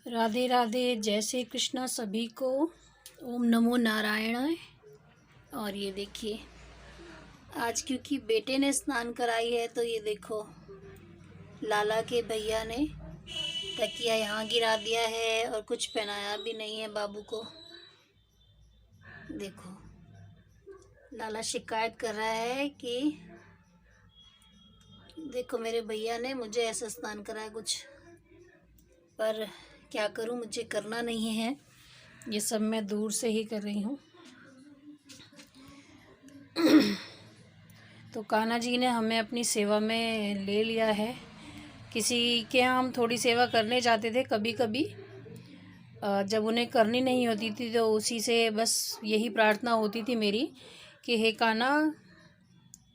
राधे राधे, जय श्री कृष्णा सभी को। ओम नमो नारायण। और ये देखिए, आज क्योंकि बेटे ने स्नान कराई है तो ये देखो, लाला के भैया ने तकिया यहाँ गिरा दिया है और कुछ पहनाया भी नहीं है बाबू को। देखो, लाला शिकायत कर रहा है कि देखो मेरे भैया ने मुझे ऐसा स्नान कराया कुछ, पर क्या करूं, मुझे करना नहीं है। ये सब मैं दूर से ही कर रही हूँ। तो कान्हा जी ने हमें अपनी सेवा में ले लिया है। किसी के यहाँ हम थोड़ी सेवा करने जाते थे कभी कभी, जब उन्हें करनी नहीं होती थी तो उसी से बस यही प्रार्थना होती थी मेरी कि हे कान्हा,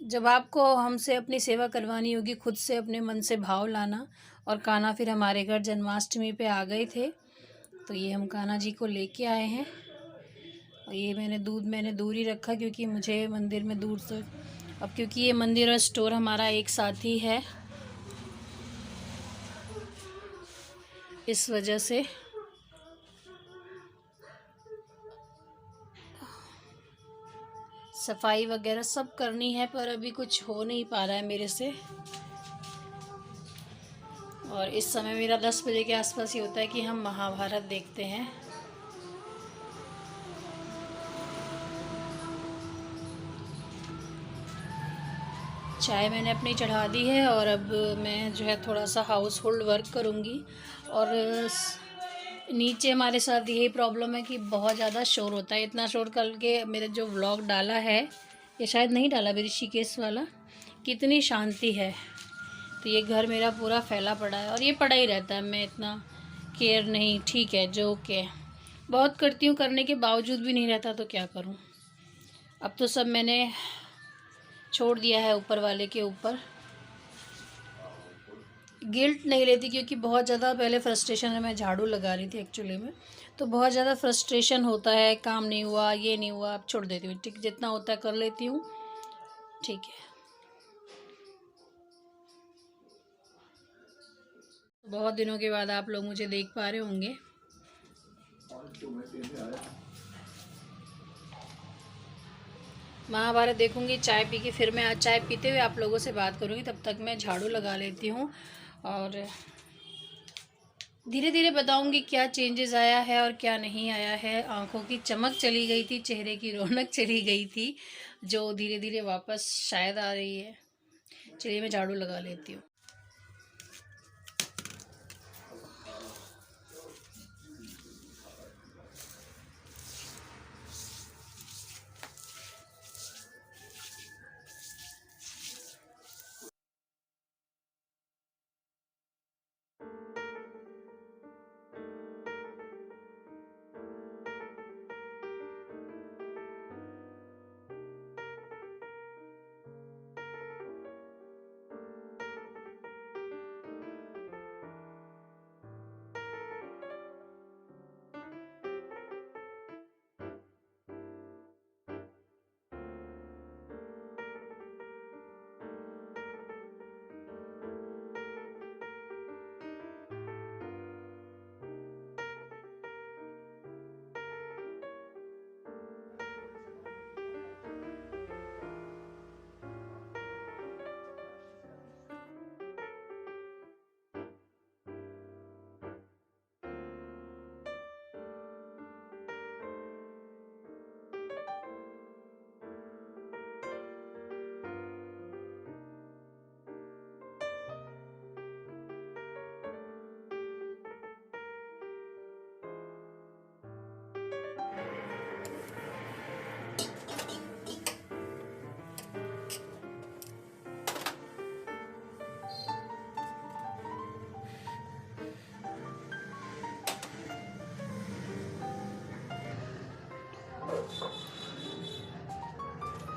जब आपको हमसे अपनी सेवा करवानी होगी खुद से अपने मन से भाव लाना। और कान्हा फिर हमारे घर जन्माष्टमी पे आ गए थे, तो ये हम कान्हा जी को लेके आए हैं। और ये मैंने दूर ही रखा क्योंकि मुझे मंदिर में दूर से, अब क्योंकि ये मंदिर और स्टोर हमारा एक साथ ही है, इस वजह से सफाई वगैरह सब करनी है, पर अभी कुछ हो नहीं पा रहा है मेरे से। और इस समय मेरा 10 बजे के आसपास ही होता है कि हम महाभारत देखते हैं। चाय मैंने अपनी चढ़ा दी है और अब मैं जो है थोड़ा सा हाउस होल्ड वर्क करूँगी। और नीचे हमारे साथ यही प्रॉब्लम है कि बहुत ज़्यादा शोर होता है। इतना शोर, कल के मेरे जो व्लॉग डाला है, ये शायद नहीं डाला, ऋषिकेश वाला, कितनी शांति है। तो ये घर मेरा पूरा फैला पड़ा है और ये पड़ा ही रहता है। मैं इतना केयर नहीं, ठीक है जो के बहुत करती हूँ, करने के बावजूद भी नहीं रहता तो क्या करूँ। अब तो सब मैंने छोड़ दिया है ऊपर वाले के ऊपर। गिल्ट नहीं लेती क्योंकि बहुत ज़्यादा पहले फ्रस्ट्रेशन है, मैं झाड़ू लगा रही थी एक्चुअली में, तो बहुत ज़्यादा फ्रस्ट्रेशन होता है, काम नहीं हुआ, ये नहीं हुआ, अब छोड़ देती हूँ। ठीक, जितना होता है कर लेती हूँ, ठीक है। बहुत दिनों के बाद आप लोग मुझे देख पा रहे होंगे। महाभारत देखूंगी चाय पी के, फिर मैं चाय पीते हुए आप लोगों से बात करूंगी। तब तक मैं झाड़ू लगा लेती हूँ और धीरे धीरे बताऊंगी क्या चेंजेस आया है और क्या नहीं आया है। आंखों की चमक चली गई थी, चेहरे की रौनक चली गई थी, जो धीरे धीरे वापस शायद आ रही है। चलिए मैं झाड़ू लगा लेती हूँ।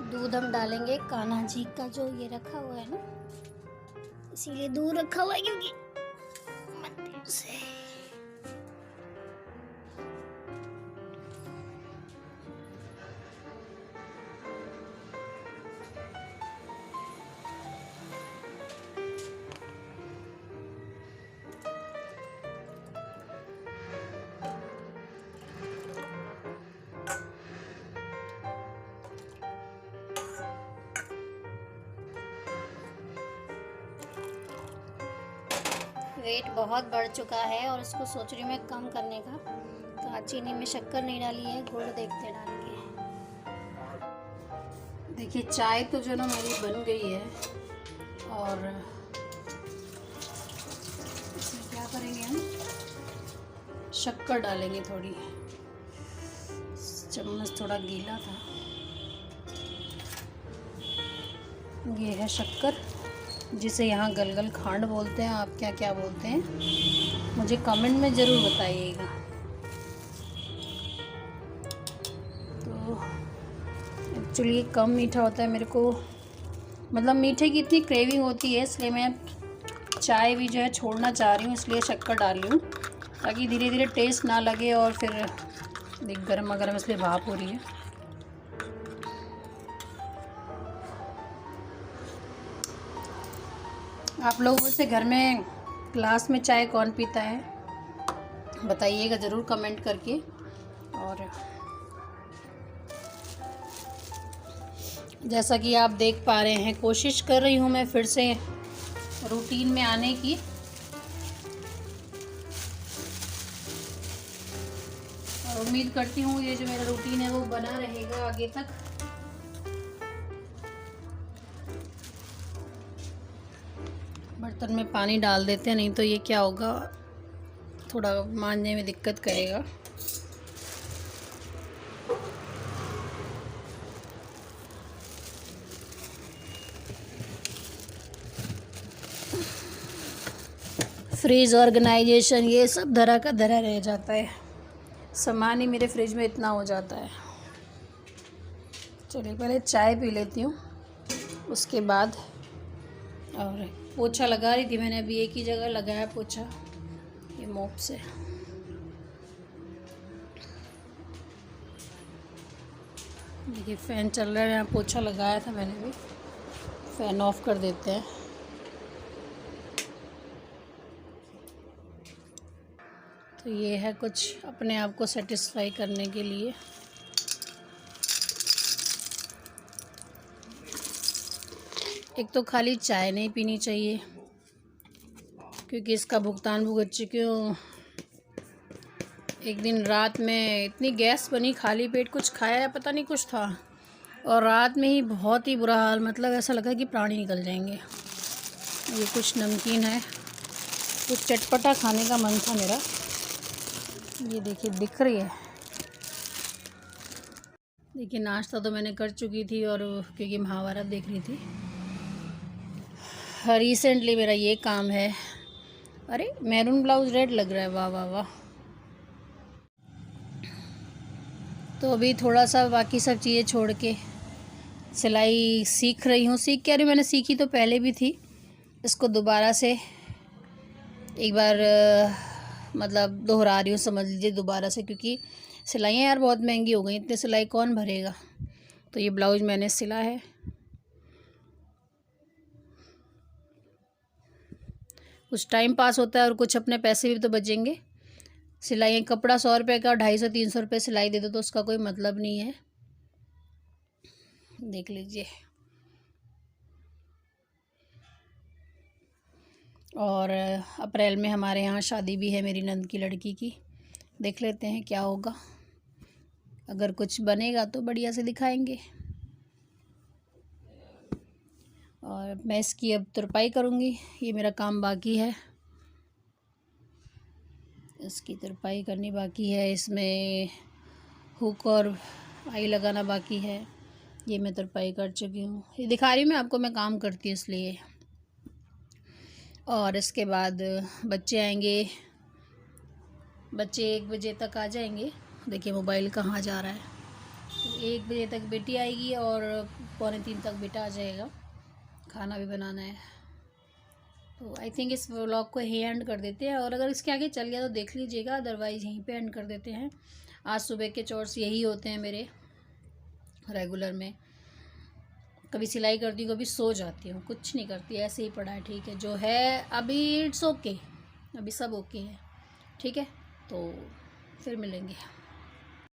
दूध हम डालेंगे कान्हा जी का, जो ये रखा हुआ है ना, इसीलिए दूध रखा हुआ है क्योंकि मंदिर से। वेट बहुत बढ़ चुका है और उसको सोच रही हूँ मैं कम करने का। तो आज चीनी में शक्कर नहीं डाली है, गुड़ देखते डाल के। देखिए चाय तो जो ना मेरी बन गई है और इसमें क्या करेंगे हम, शक्कर डालेंगे थोड़ी। चम्मच थोड़ा गीला था। ये है शक्कर, जिसे यहाँ गलगल खांड बोलते हैं। आप क्या क्या बोलते हैं मुझे कमेंट में ज़रूर बताइएगा। तो एक्चुअली कम मीठा होता है मेरे को, मतलब मीठे की इतनी क्रेविंग होती है, इसलिए मैं चाय भी जो है छोड़ना चाह रही हूँ, इसलिए शक्कर डाल रही हूँ ताकि धीरे धीरे टेस्ट ना लगे। और फिर देख गर्मा गर्म इसलिए भाप हो रही है। आप लोगों से घर में ग्लास में चाय कौन पीता है बताइएगा ज़रूर कमेंट करके। और जैसा कि आप देख पा रहे हैं, कोशिश कर रही हूँ मैं फिर से रूटीन में आने की। और उम्मीद करती हूँ ये जो मेरा रूटीन है वो बना रहेगा आगे तक। बर्तन में पानी डाल देते हैं, नहीं तो ये क्या होगा, थोड़ा मांजने में दिक्कत करेगा। फ्रिज ऑर्गेनाइजेशन ये सब धरा का धरा रह जाता है, सामान ही मेरे फ्रिज में इतना हो जाता है। चलिए पहले चाय पी लेती हूँ उसके बाद। और पोछा लगा रही थी मैंने, अभी एक ही जगह लगाया पोछा, ये मोप से। देखिए फ़ैन चल रहा है, यहाँ पोछा लगाया था मैंने भी। फ़ैन ऑफ कर देते हैं। तो ये है कुछ अपने आप को सेटिस्फाई करने के लिए। एक तो खाली चाय नहीं पीनी चाहिए, क्योंकि इसका भुगतान भुगत चुकी हूँ। एक दिन रात में इतनी गैस बनी, खाली पेट कुछ खाया या पता नहीं कुछ था, और रात में ही बहुत ही बुरा हाल, मतलब ऐसा लगा कि प्राण ही निकल जाएंगे। ये कुछ नमकीन है, कुछ चटपटा खाने का मन था मेरा। ये देखिए दिख रही है। देखिए नाश्ता तो मैंने कर चुकी थी, और क्योंकि महाभारत देख रही थी। रिसेंटली मेरा ये काम है। अरे मैरून ब्लाउज रेड लग रहा है, वाह वाह वाह। तो अभी थोड़ा सा बाकी सब चीज़ें छोड़ के सिलाई सीख रही हूँ। सीख क्या रही, मैंने सीखी तो पहले भी थी, इसको दोबारा से एक बार मतलब दोहरा रही हूँ, समझ लीजिए दोबारा से, क्योंकि सिलाइयाँ यार बहुत महंगी हो गई, इतने सिलाई कौन भरेगा। तो ये ब्लाउज मैंने सिला है। कुछ टाइम पास होता है और कुछ अपने पैसे भी तो बचेंगे। सिलाई कपड़ा 100 रुपये का 250-300 रुपये सिलाई दे दो तो उसका कोई मतलब नहीं है। देख लीजिए। और अप्रैल में हमारे यहाँ शादी भी है मेरी नंद की लड़की की, देख लेते हैं क्या होगा। अगर कुछ बनेगा तो बढ़िया से दिखाएंगे। और मैं इसकी अब तुरपाई करूँगी, ये मेरा काम बाकी है, इसकी तुरपाई करनी बाकी है। इसमें हुक और आई लगाना बाकी है, ये मैं तुरपाई कर चुकी हूँ। ये दिखा रही हूँ मैं आपको, मैं काम करती हूँ इसलिए। और इसके बाद बच्चे आएंगे, बच्चे 1 बजे तक आ जाएंगे। देखिए मोबाइल कहाँ जा रहा है। तो 1 बजे तक बेटी आएगी और 2:45 तक बेटा आ जाएगा। खाना भी बनाना है। तो आई थिंक इस व्लॉग को यहीं एंड कर देते हैं, और अगर इसके आगे चल गया तो देख लीजिएगा, अदरवाइज़ यहीं पे एंड कर देते हैं। आज सुबह के चोर्स यही होते हैं मेरे रेगुलर में। कभी सिलाई करती हूँ, कभी सो जाती हूँ, कुछ नहीं करती, ऐसे ही पड़ा है। ठीक है, जो है अभी इट्स ओके, अभी सब ओके है। ठीक है, तो फिर मिलेंगे।